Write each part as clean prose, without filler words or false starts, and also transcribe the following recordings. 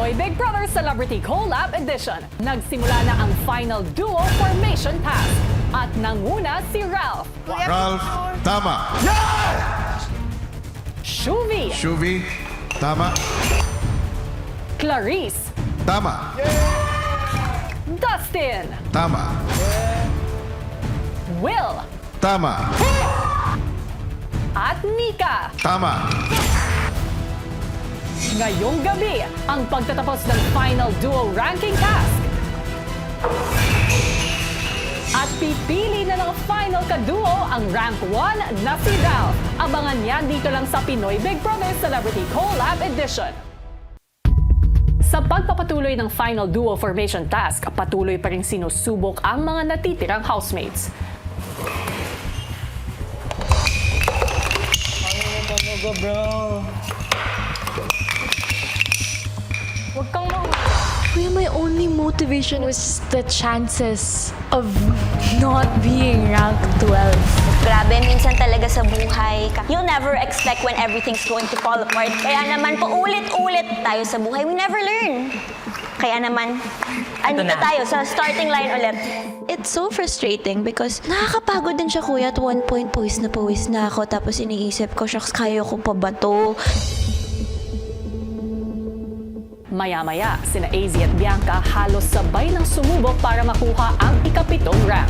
Pinoy Big Brother Celebrity Collab Edition. Nagsimula na ang final duo formation task. At nanguna si Ralph, Ralph, tama. Shuvi, Shuvi, tama. Clarice, Tama. Dustin, Tama. Will, Tama. at Mika. Tama. Ngayong gabi, ang pagtatapos ng final duo ranking task. At pipili na ng final kaduo ang rank 1 na si Ralph. Abangan yan dito lang sa Pinoy Big Brother Celebrity Collab Edition. Sa pagpapatuloy ng final duo formation task, patuloy pa rin sinusubok ang mga natitirang housemates. Ano bro? Huwag kang Kuya, my only motivation was the chances of not being ranked 12. Grabe, minsan talaga sa buhay, you'll never expect when everything's going to fall apart. Kaya naman, paulit-ulit tayo sa buhay. We never learn. Kaya naman, andito tayo sa starting line ulit. It's so frustrating because nakakapagod din siya, kuya. At one point, pawis na ako. Tapos iniisip ko, shucks, kaya ko pa ba to? Maya-maya, sina AZ at Bianca halos sabay ng sumubok para makuha ang ikapitong rank.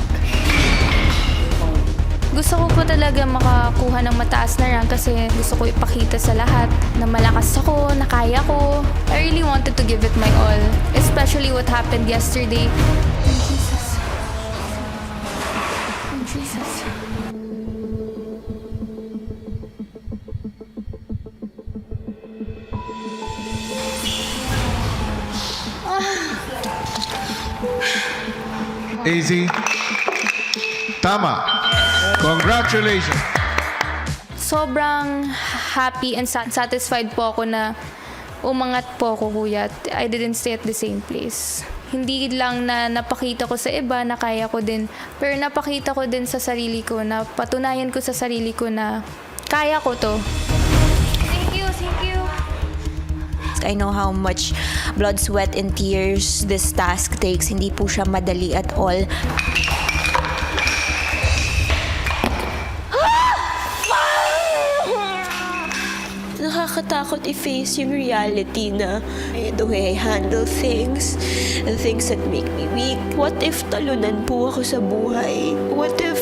Gusto ko po talaga makakuha ng mataas na rank kasi gusto ko ipakita sa lahat na malakas ako, na kaya ko. I really wanted to give it my all, especially what happened yesterday. Oh, Jesus. AZ, tama. Congratulations. Sobrang happy and satisfied po ako na umangat po ako, kuya. I didn't stay at the same place. Hindi lang na napakita ko sa iba na kaya ko din, pero napakita ko din sa sarili ko, na patunayan ko sa sarili ko na kaya ko to. Thank you, thank you. I know how much blood, sweat, and tears this task takes. Hindi po siya madali at all. Nakakatakot i-face yung reality na the way I handle things, the things that make me weak. What if talunan po ako sa buhay? What if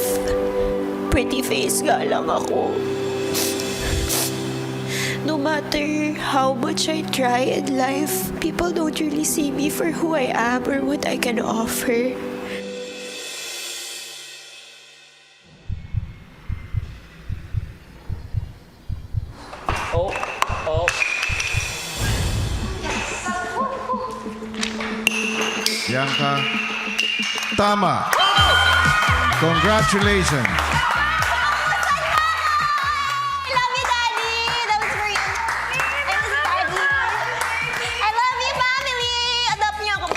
pretty face nga lang ako? No matter how much I try in life, people don't really see me for who I am or what I can offer. Bianca, tama. Congratulations. I love you, Daddy! That was for you. I miss you, Daddy. I love you, family! Adopt niyo ako.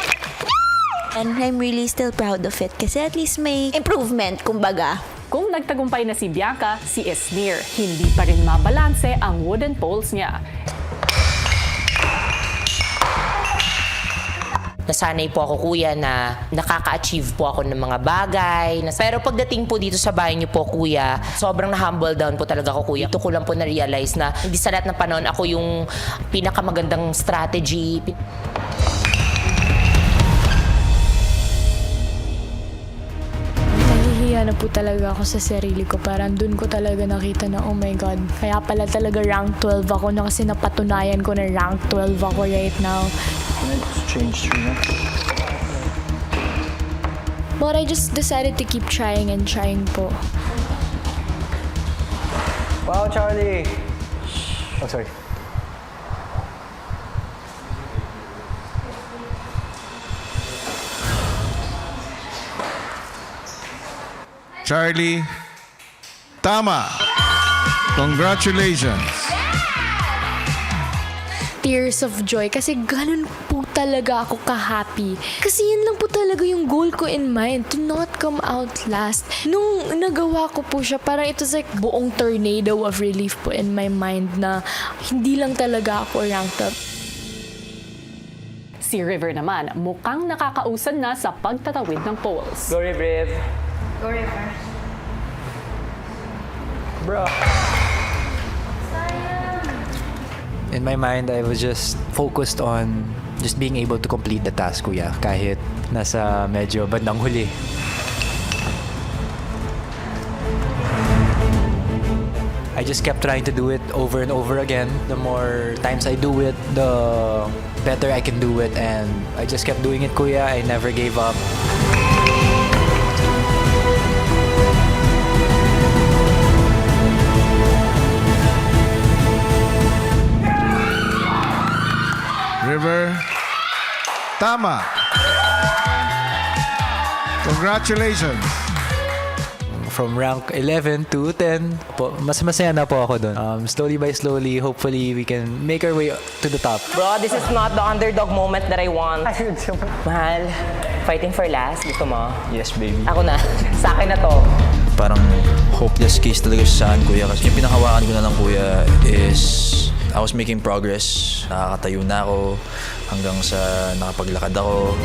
And I'm really still proud of it kasi at least may improvement, kumbaga. Kung nagtagumpay na si Bianca, si Esnir, hindi pa rin mabalanse ang wooden poles niya. Nasanay po ako, kuya, na nakaka-achieve po ako ng mga bagay. Pero pagdating po dito sa bahay niyo po, kuya, sobrang na-humble down po talaga ako, kuya. Ito ko lang po na-realize na hindi sa lahat ng panahon ako yung pinakamagandang strategy. Nahihiya na po talaga ako sa sarili ko. Parang dun ko talaga nakita na, oh my God, kaya pala talaga rank 12 ako na kasi napatunayan ko na rank 12 ako right now. Let's change na. But I just decided to keep trying and trying po. Wow, Charlie! Oh, sorry. Charlie, tama. Congratulations. Tears of joy kasi ganun po talaga ako ka-happy. Kasi yun lang po talaga yung goal ko in mind, to not come out last. Nung nagawa ko po siya, parang it was like buong tornado of relief po in my mind na hindi lang talaga ako ranked up. Si River naman, mukhang nakakausan na sa pagtatawid ng poles. Go, Riv. Go River. Bro. In my mind, I was just focused on just being able to complete the task, kuya, kahit nasa medyo bandang huli. I just kept trying to do it over and over again. The more times I do it, the better I can do it. And I just kept doing it, kuya. I never gave up. River. Tama. Congratulations. From rank 11 to 10, mas masaya na po ako doon. Slowly by slowly, hopefully we can make our way to the top. Bro, this is not the underdog moment that I want. Mahal, fighting for last. Gusto mo? Yes, baby. Ako na. Sa akin na to. Parang hopeless case talaga siya sa akin, kuya. Kasi yung pinakahawakan ko na lang, kuya, is I was making progress. Nakakatayo na ako hanggang sa nakapaglakad ako.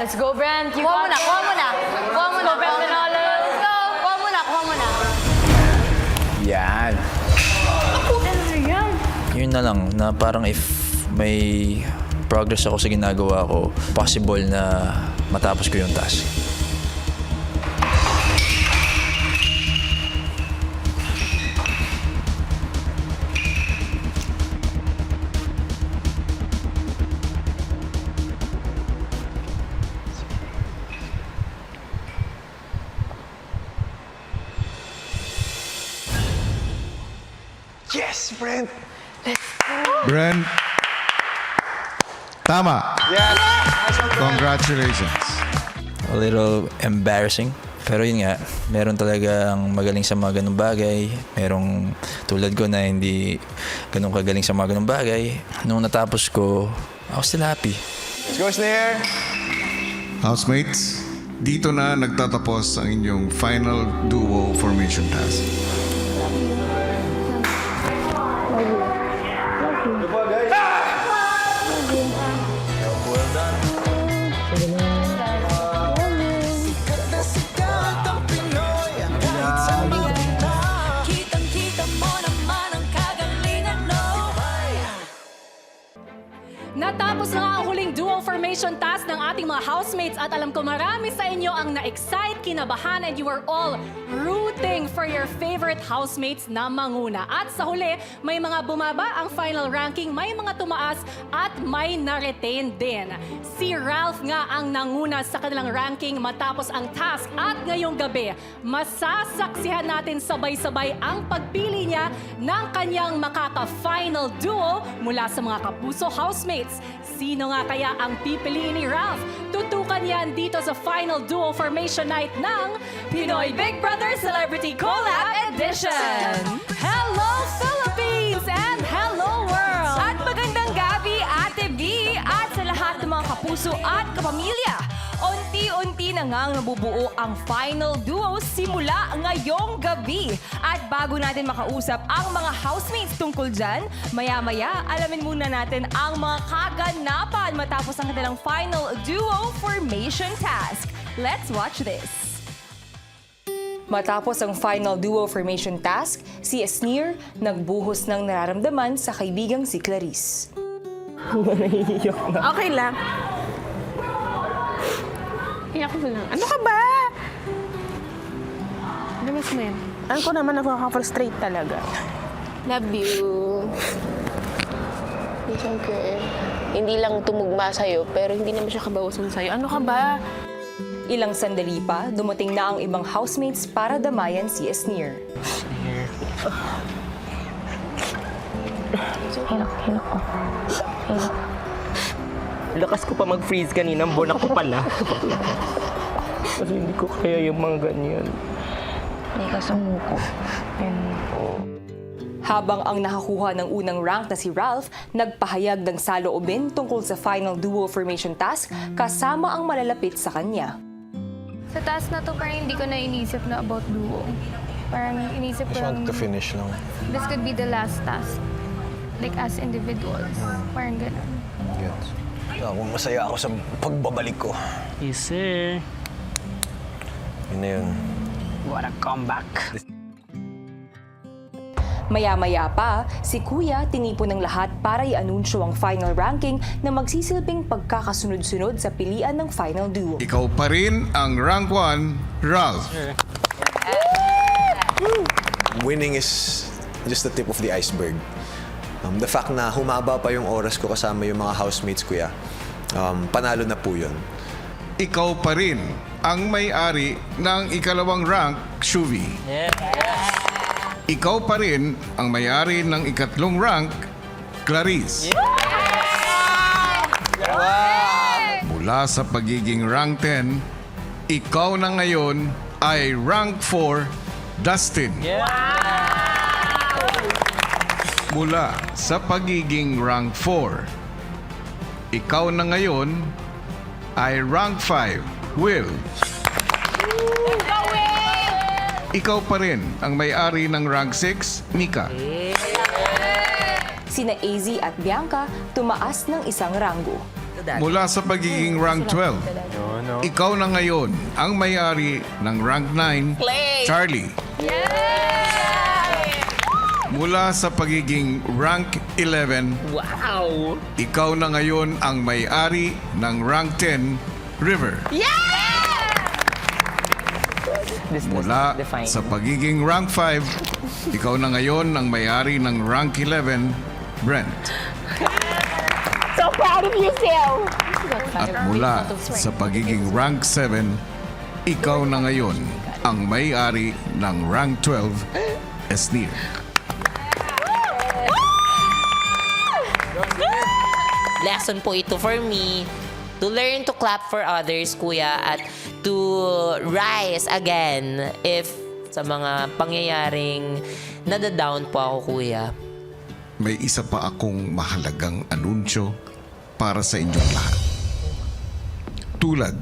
Let's go, Brent. Kuha mo na. Let's go. Kuha mo na. Yan. Yun na lang, na parang if may progress ako sa ginagawa ko, possible na matapos ko yung task. Yes, Brent. Brent. Tama. Yes. Congratulations. A little embarrassing. Pero yun nga, meron talagang magaling sa mga ganung bagay. Merong tulad ko na hindi ganun kagaling sa mga ganung bagay. Nung natapos ko, I was still happy. Let's go, Snare. Housemates, dito na nagtatapos ang inyong final duo formation task. Natapos na nga ang huling duo formation task ng ating mga housemates at alam ko marami sa inyo ang na-excite, kinabahan, and you are all rooting for your favorite housemates na manguna. At sa huli, may mga bumaba ang final ranking, may mga tumaas at may na-retain din. Si Ralph nga ang nanguna sa kanilang ranking matapos ang task at ngayong gabi, masasaksihan natin sabay-sabay ang pagpili niya ng kanyang makaka-final duo mula sa mga kapuso housemates. Sino nga kaya ang pipiliin ni Ralph? Tutukan yan dito sa final duo formation night ng Pinoy Big Brother Celebrity Collab Edition! Hello Philippines and hello world! At magandang gabi, Ate B, at sa lahat ng mga kapuso at kapamilya. Unti-unti na ngang nabubuo ang final duo simula ngayong gabi. At bago natin makausap ang mga housemates tungkol dyan, maya-maya alamin muna natin ang mga kaganapan matapos ang kanilang final duo formation task. Let's watch this. Matapos ang final duo formation task, si Esnir nagbuhos ng nararamdaman sa kaibigang si Clarice. Okay lang. Iyak ko lang. Ano ka ba? Damas mo yan. Ano ko naman nakaka-frustrate talaga. Love you. It's okay. Hindi lang tumugma sa'yo, pero hindi naman siya kabawasan sa'yo. Ano ka ba? Ilang sandali pa, dumating na ang ibang housemates para damayan si Esnir. Hilak ko. Lakas ko pa mag-freeze kanina, bunak ko pala. Kasi hindi ko kaya yung mga ganyan. Hindi ka sumuko. Habang ang nakakuha ng unang rank na si Ralph, nagpahayag ng saloobin tungkol sa final duo formation task kasama ang malalapit sa kanya. Sa task na to, parang hindi ko na inisip na about duo. Parang inisip ko lang, finish lang. this could be the last task. Like as individuals. Parang ganun. Yes. Ako, masaya ako sa pagbabalik ko. Yes, sir. Yun na yun. What a comeback. Maya-maya pa, si Kuya tinipon ng lahat para i-anunsyo ang final ranking na magsisilbing pagkakasunod-sunod sa pilian ng final duo. Ikaw pa rin ang rank 1, Ralph. Winning is just the tip of the iceberg. The fact na humaba pa yung oras ko kasama yung mga housemates, Kuya, panalo na po yun. Ikaw pa rin ang may-ari ng ikalawang rank, Shuvi. Ikaw pa rin ang may-ari ng ikatlong rank, Clarice. Mula sa pagiging rank 10, ikaw na ngayon ay rank 4, Dustin. Mula sa pagiging rank 4, ikaw na ngayon ay rank 5, Will. Ikaw pa rin ang may-ari ng rank 6, Mika. Sina AZ at Bianca tumaas ng isang ranggo. Mula sa pagiging rank 12, ikaw na ngayon ang may-ari ng rank 9, Charlie. Mula sa pagiging rank 11, Wow! ikaw na ngayon ang may-ari ng rank 10, River. Mula sa pagiging rank 5, ikaw na ngayon ang may-ari ng rank 11, Brent. So proud of you, Sil! At mula sa pagiging rank 7, ikaw na ngayon ang may-ari ng rank 12, Esnir. Lesson po ito for me. To learn to clap for others, Kuya, at to rise again if sa mga pangyayaring nadadown po ako, Kuya. May isa pa akong mahalagang anunsyo para sa inyong lahat. Tulad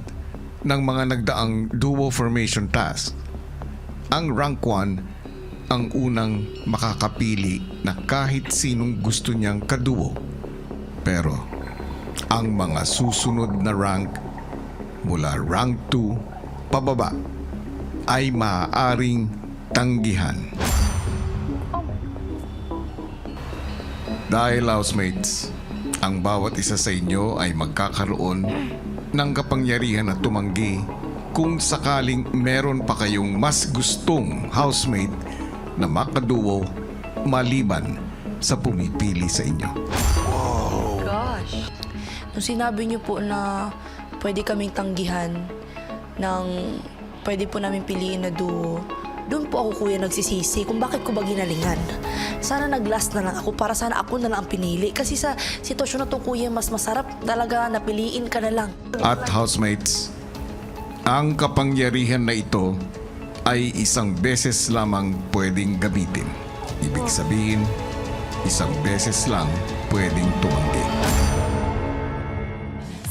ng mga nagdaang duo formation task, ang rank 1 ang unang makakapili na kahit sinong gusto niyang kaduo. Pero ang mga susunod na rank mula rank 2 pababa ay maaaring tanggihan. Dahil housemates, ang bawat isa sa inyo ay magkakaroon ng kapangyarihan na tumanggi kung sakaling meron pa kayong mas gustong housemate na makaduo maliban sa pumipili sa inyo. Nung sinabi niyo po na pwede kaming tanggihan ng pwede po namin piliin na duo, doon po ako, Kuya, nagsisisi kung bakit ko ba ginalingan. Sana nag-last na lang ako para sana ako na lang ang pinili. Kasi sa sitwasyon na to, Kuya, mas masarap talaga na piliin ka na lang. At housemates, ang kapangyarihan na ito ay isang beses lamang pwedeng gamitin. Ibig sabihin, isang beses lang pwedeng tumanggi.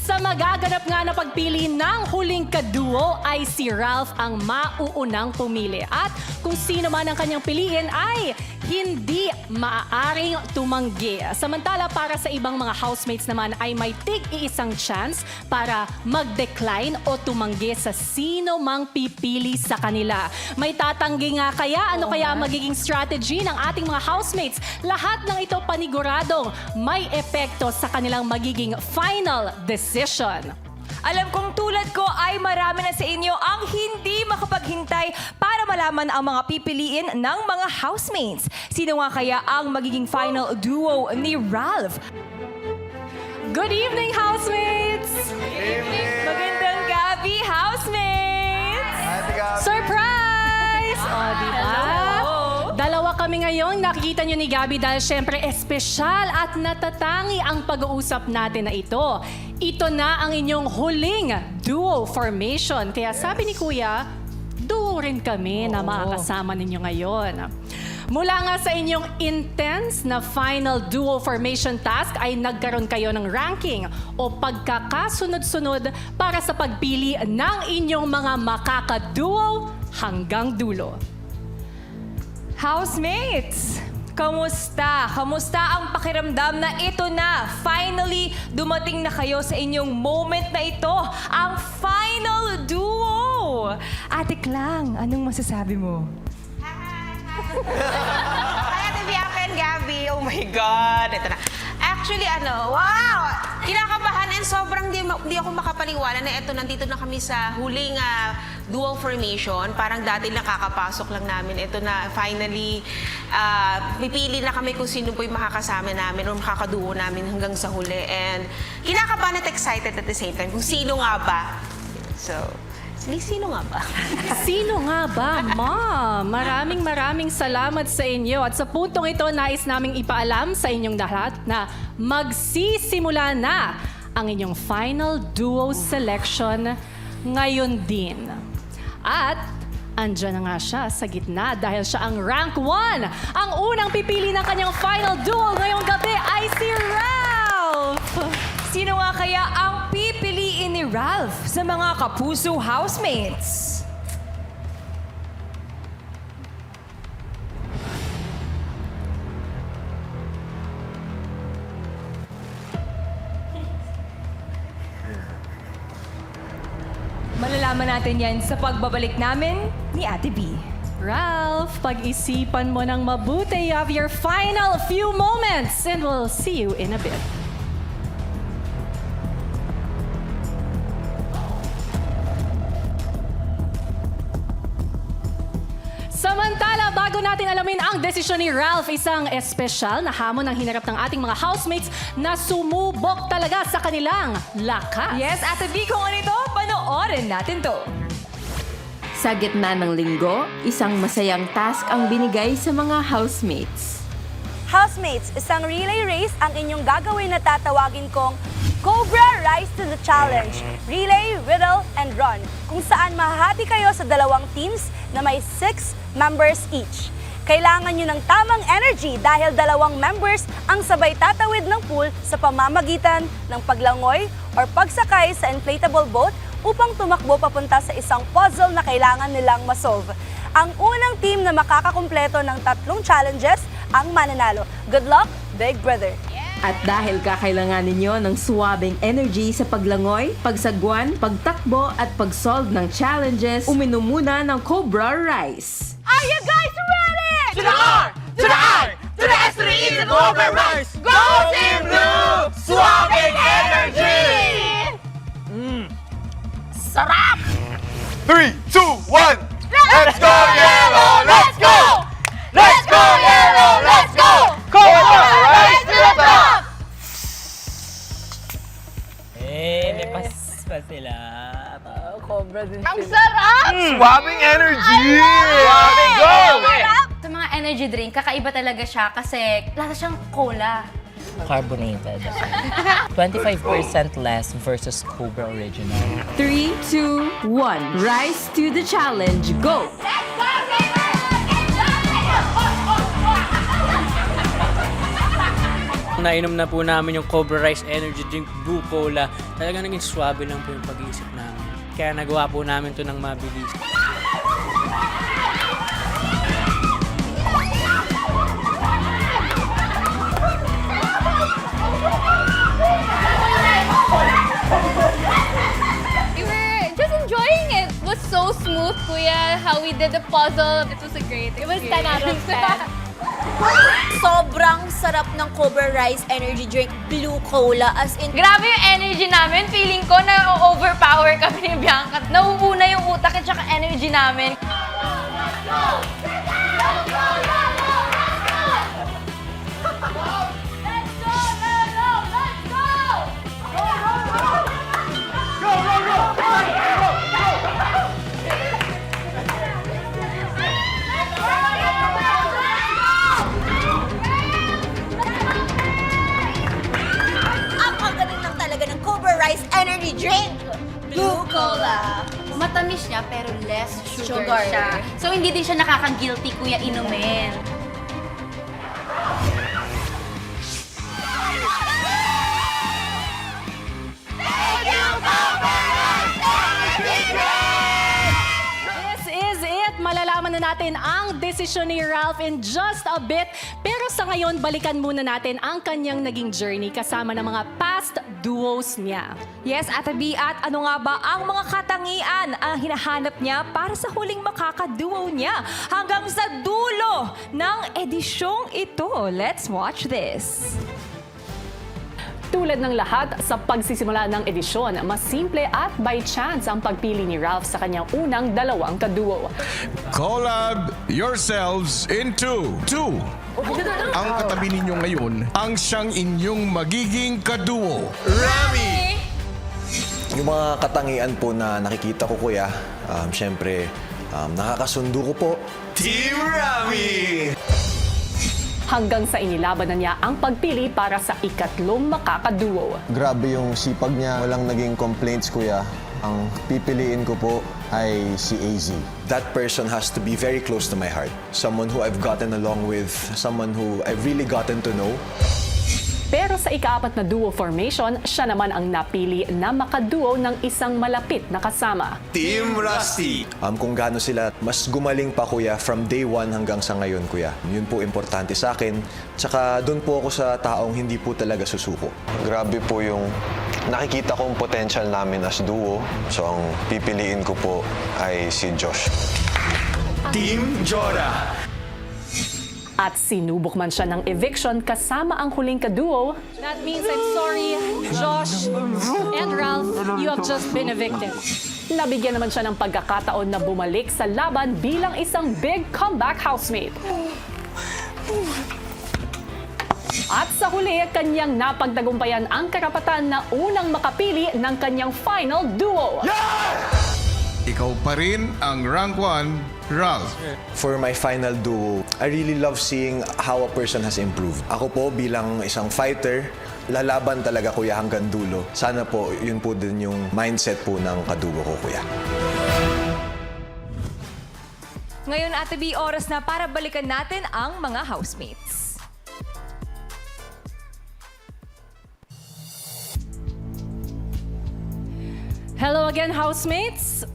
Sa magaganap nga na pagpili ng huling kaduo ay si Ralph ang mauunang pumili. At kung sino man ang kanyang piliin ay hindi maaaring tumanggi. Samantala para sa ibang mga housemates naman ay may tig-iisang chance para mag-decline o tumanggi sa sino mang pipili sa kanila. May tatanggi nga kaya? Ano kaya magiging strategy ng ating mga housemates? Lahat ng ito paniguradong may epekto sa kanilang magiging final decision. Alam kong tulad ko ay marami na sa inyo ang hindi makapaghintay para malaman ang mga pipiliin ng mga housemates. Sino nga kaya ang magiging final duo ni Ralph? Good evening, housemates! Good evening! Magandang gabi, housemates! Surprise! O, diba? Dalawa kami ngayon, nakikita nyo ni Gabby dahil syempre espesyal at natatangi ang pag-uusap natin na ito. Ito na ang inyong huling duo formation. Kaya sabi ni Kuya, duo rin kami na makakasama ninyo ngayon. Mula nga sa inyong intense na final duo formation task ay nagkaroon kayo ng ranking o pagkakasunod-sunod para sa pagpili ng inyong mga makakaduo hanggang dulo. Housemates, kamusta? Kamusta ang pakiramdam na ito na? Finally, dumating na kayo sa inyong moment na ito, ang final duo. Ate Klang, anong masasabi mo? Hi, Ate Bianca and Gabby. Oh my God. Ito na. Actually, wow! Kinakabahan and sobrang di ako makapaniwala na nandito na kami sa huling dual formation. Parang dati nakakapasok lang namin. Ito na, finally, pipili na kami kung sino po yung makakasama namin o makakaduo namin hanggang sa huli. And kinakabahan at excited at the same time kung sino nga ba. So, sino nga ba? Sino nga ba, Ma'am? Maraming salamat sa inyo. At sa puntong ito, nais naming ipaalam sa inyong lahat na magsisimula na ang inyong final duo selection ngayon din. At andyan na nga siya sa gitna dahil siya ang rank 1. Ang unang pipili ng kanyang final duo ngayong gabi ay si Ralph! Sino nga kaya ang pipiliin ni Ralph sa mga kapuso housemates? Malalaman natin yan sa pagbabalik namin ni Ate B. Ralph, pag-isipan mo ng mabuti. You have your final few moments and we'll see you in a bit. Samantala, bago natin alamin ang desisyon ni Ralph, isang espesyal na hamon ang hinarap ng ating mga housemates na sumubok talaga sa kanilang lakas. Yes, Ate B, kung ano ito, panoorin natin to. Sa gitna ng linggo, isang masayang task ang binigay sa mga housemates. Housemates, isang relay race ang inyong gagawin na tatawagin kong Cobra Rise to the Challenge, Relay, Riddle, and Run, kung saan mahahati kayo sa dalawang teams na may 6 members each. Kailangan nyo ng tamang energy dahil 2 members ang sabay tatawid ng pool sa pamamagitan ng paglangoy or pagsakay sa inflatable boat upang tumakbo papunta sa isang puzzle na kailangan nilang masolve. Ang unang team na makakakumpleto ng 3 challenges ang mananalo. Good luck, Big Brother! At dahil kakailangan ninyo ng suwabing energy sa paglangoy, pagsagwan, pagtakbo at pag-solve ng challenges, uminom muna ng Cobra Rice. Are you guys ready? To the R! To the I! To the S to the E to the Cobra Rice! Go Team Blue! Swabbing energy! Sarap! 3, 2, 1! Let's go Yellow! Let's go! Let's go Yellow! Let's go! Cobra Rice to the top! May pas sila. Cobra din Ang sarap! Swabbing energy! Swabbing go! Sa mga energy drink, kakaiba talaga siya kasi lasa siyang cola. Carbonated. 25% less versus Cobra Original. 3, 2, 1. Rise to the challenge. Go! Nainom na po namin yung Cobra Rice Energy Drink Blue Cola. Talagang naging swabe lang po yung pag-iisip namin. Kaya nagawa po namin to ng mabilis. We were just enjoying it. It was so smooth, Kuya, how we did the puzzle. It was a great experience. It was 10 out of 10. Sobrang sarap ng Cobra Rice Energy Drink Blue Cola. As in, Grabe yung energy namin. Feeling ko na overpower kami ni Bianca. Nauuna yung utak at saka energy namin. Rice Energy Drink Blue Cola. Matamis siya pero less sugar siya. So hindi din siya nakaka-guilty, Kuya, inumin. This is it. Malalaman na natin ang desisyon ni Ralph in just a bit. Pero sa ngayon, balikan muna natin ang kanyang naging journey kasama ng mga past duos niya. Yes, Ate B, at ano nga ba ang mga katangian ang hinahanap niya para sa huling makakaduo niya hanggang sa dulo ng edisyong ito? Let's watch this. Tulad ng lahat sa pagsisimula ng edisyon, mas simple at by chance ang pagpili ni Ralph sa kanyang unang dalawang kaduo. Collab yourselves into two. Ang katabi ninyo ngayon, ang siyang inyong magiging kaduo. Rami! Yung mga katangian po na nakikita ko, kuya, syempre, nakakasundo ko po. Team Rami! Hanggang sa inilaban na niya ang pagpili para sa ikatlong makakaduo. Grabe yung sipag niya. Walang naging complaints, kuya. Ang pipiliin ko po ay si AZ. That person has to be very close to my heart. Someone who I've gotten along with. Someone who I've really gotten to know. Pero sa ikaapat na duo formation, siya naman ang napili na makaduo ng isang malapit na kasama. Team Rusty! Kung gaano sila, mas gumaling pa, kuya, from day one hanggang sa ngayon, kuya. Yun po importante sa akin. Tsaka doon po ako sa taong hindi po talaga susuko. Grabe po yung nakikita kong potential namin as duo. So ang pipiliin ko po ay si Josh. Team Jora! At sinubok man siya ng eviction kasama ang huling kaduo. That means I'm sorry, Josh and Ralph, you have just been evicted. Nabigyan naman siya ng pagkakataon na bumalik sa laban bilang isang big comeback housemate. At sa huli, kanyang napagtagumpayan ang karapatan na unang makapili ng kanyang final duo. Ikaw pa rin ang rank 1, Ralph. For my final duo, I really love seeing how a person has improved. Ako po bilang isang fighter, lalaban talaga, kuya, hanggang dulo. Sana po, yun po din yung mindset po ng kaduo ko, kuya. Ngayon, Ate B, oras na para balikan natin ang mga housemates. Hello again, housemates!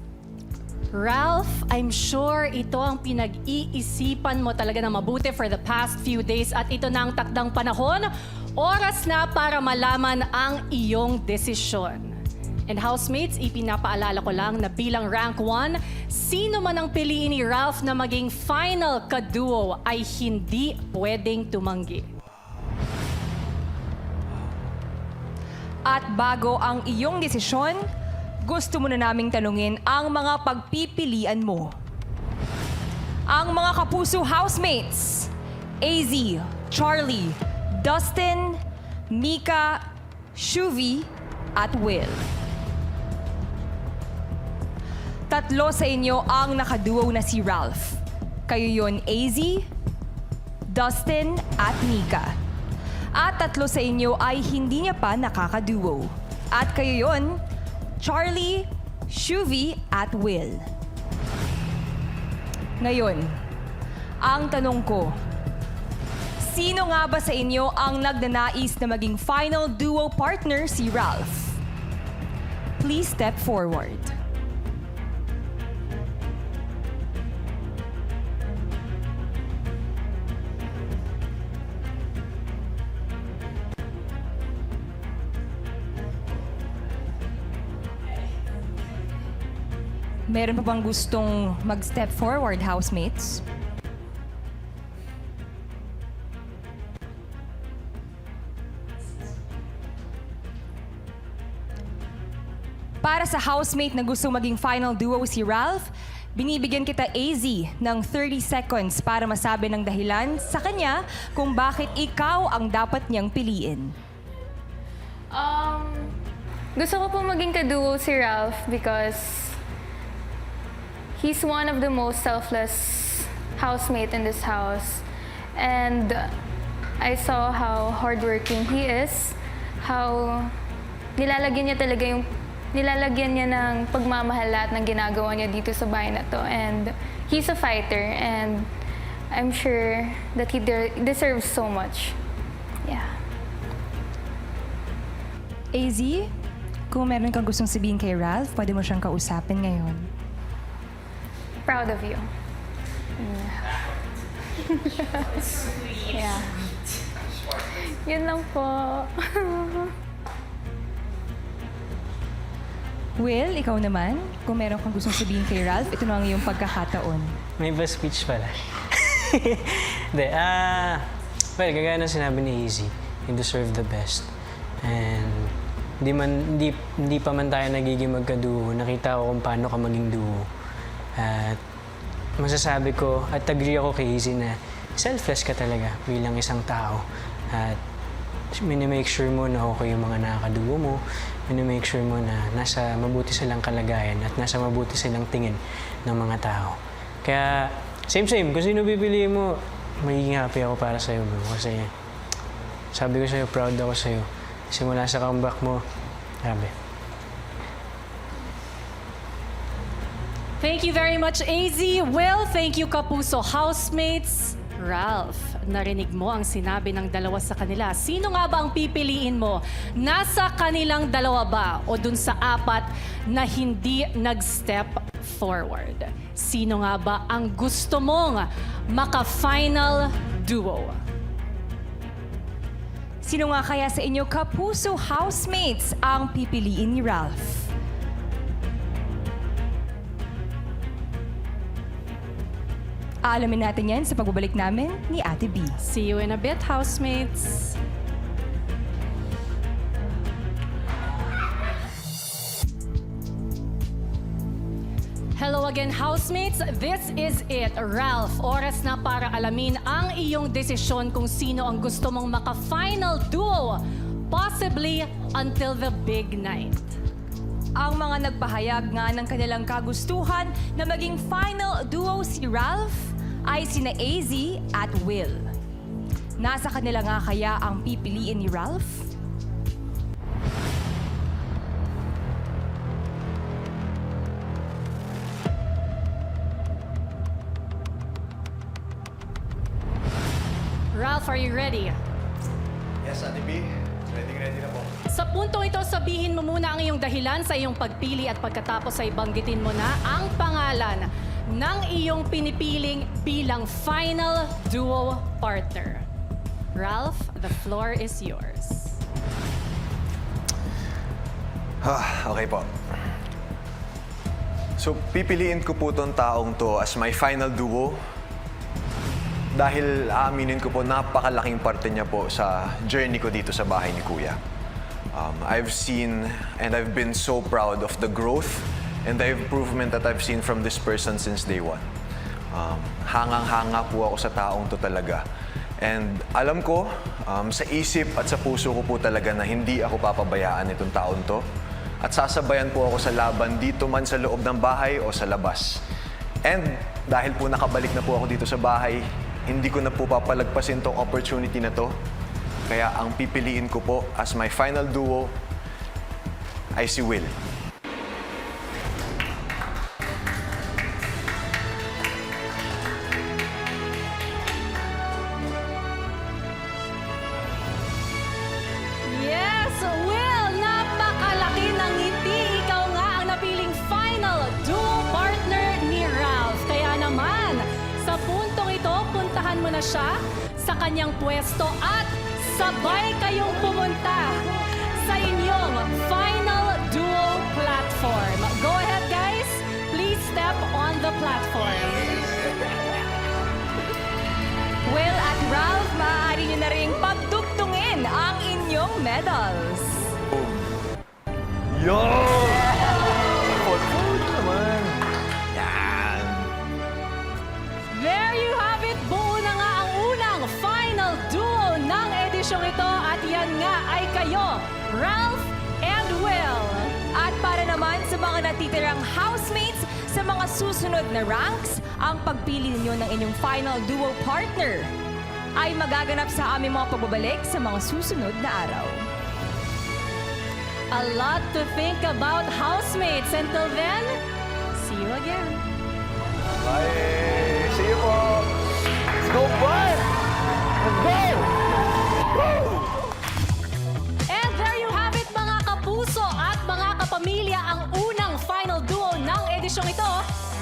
Ralph, I'm sure ito ang pinag-iisipan mo talaga na mabuti for the past few days at ito na ang takdang panahon. Oras na para malaman ang iyong desisyon. And housemates, ipinapaalala ko lang na bilang rank 1, sino man ang piliin ni Ralph na maging final kaduo ay hindi pwedeng tumanggi. At bago ang iyong desisyon, gusto mo na naming tanungin ang mga pagpipilian mo. Ang mga kapuso housemates, AZ, Charlie, Dustin, Mika, Shuvi, at Will. Tatlo sa inyo ang nakaduo na si Ralph. Kayo yon, AZ, Dustin, at Mika. At tatlo sa inyo ay hindi niya pa nakakaduo. At kayo yon, Charlie, Shuvi, at Will. Ngayon, ang tanong ko, sino nga ba sa inyo ang nagnanais na maging final duo partner si Ralph? Please step forward. Meron pa bang gustong mag-step forward, housemates? Para sa housemate na gusto maging final duo si Ralph, binibigyan kita, AZ, ng 30 seconds para masabi ng dahilan sa kanya kung bakit ikaw ang dapat niyang piliin. Gusto ko po maging kaduo si Ralph because he's one of the most selfless housemate in this house. And I saw how hardworking he is, how nilalagyan niya ng pagmamahal lahat ng ginagawa niya dito sa bahay na to. And he's a fighter. And I'm sure that he deserves so much. Yeah. AZ, kung meron kang gustong sabihin kay Ralph, pwede mo siyang kausapin ngayon. Proud of you. Yeah. Yun lang po. Will, ikaw naman, kung meron kang gustong sabihin kay Ralph, ito na ang iyong pagkakataon. May ba speech pala? Hindi, well, kagaya ng sinabi ni Easy, you deserve the best. And hindi pa man tayo nagiging magkaduo, nakita ko kung paano ka maging duo. At masasabi ko, at agree ako kay Easy na selfless ka talaga bilang isang tao. At minimake sure mo na okay yung mga nakakaduo mo, minimake sure mo na nasa mabuti silang kalagayan at nasa mabuti silang tingin ng mga tao. Kaya, same, kung sino pipiliin mo, magiging happy ako para sa'yo, bro. Kasi sabi ko sa'yo, proud ako sa'yo. Simula sa comeback mo, grabe. Thank you very much, AZ. Will, thank you, Kapuso housemates. Ralph, narinig mo ang sinabi ng dalawa sa kanila. Sino nga ba ang pipiliin mo? Nasa kanilang dalawa ba o dun sa apat na hindi nag-step forward? Sino nga ba ang gusto mong maka-final duo? Sino nga kaya sa inyo Kapuso housemates ang pipiliin ni Ralph? Aalamin natin yan sa pagbabalik namin ni Ate B. See you in a bit, housemates. Hello again, housemates. This is it. Ralph, oras na para alamin ang iyong desisyon kung sino ang gusto mong maka-final duo, possibly until the big night. Ang mga nagpahayag nga ng kanilang kagustuhan na maging final duo si Ralph ay sina AZ at Will. Nasa kanila nga kaya ang pipiliin ni Ralph? Ralph, are you ready? Yes, Ate B. Ready na po. Sa puntong ito, sabihin mo muna ang iyong dahilan sa iyong pagpili at pagkatapos ay banggitin mo na ang pangalan ng iyong pinipiling bilang final duo partner. Ralph, the floor is yours. Okay po. So, pipiliin ko po tong taong to as my final duo dahil aaminin ko po, napakalaking parte niya po sa journey ko dito sa bahay ni Kuya. I've seen and I've been so proud of the growth and the improvement that I've seen from this person since day one. Hangang-hanga po ako sa taong to talaga. And alam ko, sa isip at sa puso ko po talaga na hindi ako papabayaan itong taon to. At sasabayan po ako sa laban dito man sa loob ng bahay o sa labas. And dahil po nakabalik na po ako dito sa bahay, hindi ko na po papalagpasin tong opportunity na to. Kaya ang pipiliin ko po as my final duo ay si Will. Yes, Will! Napakalaki ng ngiti. Ikaw nga ang napiling final duo partner ni Ralph. Kaya naman, sa puntong ito, puntahan mo na siya sa kanyang pwesto at sabay kayong pumunta sa inyong final duo platform. Go ahead, guys. Please step on the platform. Will at Ralph, maaari niyo na rin pagdugtungin ang inyong medals. Yo! naman. Yan. There you have it. Buo na nga ang unang final duo ng edisyong ito. At yan nga ay kayo, Ralph and Will. At para naman sa mga natitirang housemates sa mga susunod na ranks, ang pagpili ninyo ng inyong final duo partner ay magaganap sa aming mga pagbabalik sa mga susunod na araw. A lot to think about, housemates. Until then, see you again. Bye! See you po! Go, Bart! Let's go! And there you have it mga kapuso at mga kapamilya, ang unang final duo ng edisyong ito,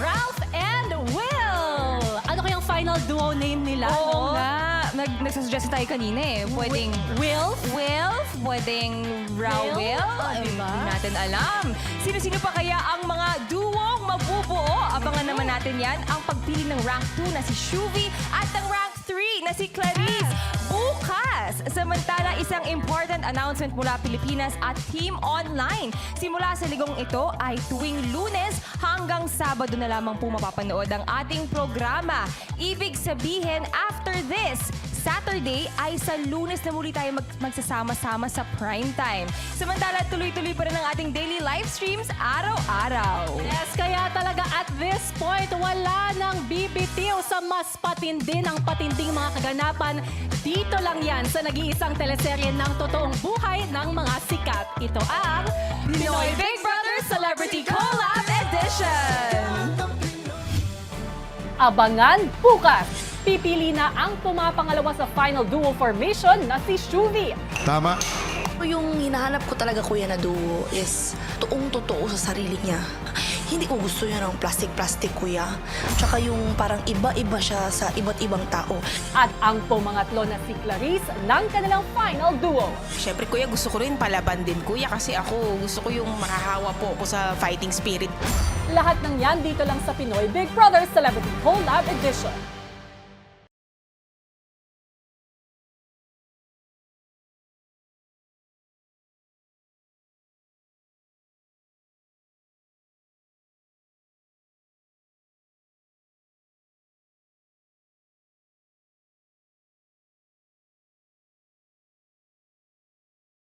Ralph and Will. Ano kayang final duo name nila? Oo no? nga. Nagsasuggest tayo kanina eh. Pwedeng Wilf? Wilf, pwedeng Rawil. Diba? Hindi natin alam. Sino-sino pa kaya ang mga duong mabubuo? Abangan naman natin yan. Ang pagpili ng rank 2 na si Shuvi at ng rank 3 na si Clarice. Bukas! Samantala, isang important announcement mula Pilipinas at Team Online. Simula sa ligong ito ay tuwing Lunes hanggang Sabado na lamang po mapapanood ang ating programa. Ibig sabihin, after this, Saturday ay sa Lunes na muli tayo magsasama-sama sa prime time. Samantala, tuloy-tuloy pa rin ang ating daily live streams araw-araw. Yes, kaya talaga at this point, wala nang bibitiw sa mas patindi ng patinding mga kaganapan. Dito lang yan sa nag-iisang teleserye ng totoong buhay ng mga sikat. Ito ang Pinoy Big Brother Celebrity Collab Edition! Abangan bukas! Pipili na ang pumapangalawa sa final duo formation na si Shuvi. Tama. Yung hinahanap ko talaga, kuya, na duo is toong-totoo sa sarili niya. Hindi ko gusto yun ng plastic-plastic, kuya. Tsaka yung parang iba-iba siya sa iba't ibang tao. At ang pumangatlo na si Clarice ng kanilang final duo. Siyempre, kuya, gusto ko rin palaban din, kuya, kasi ako gusto ko yung makahawa po ako sa fighting spirit. Lahat ng yan dito lang sa Pinoy Big Brother Celebrity Collab Edition.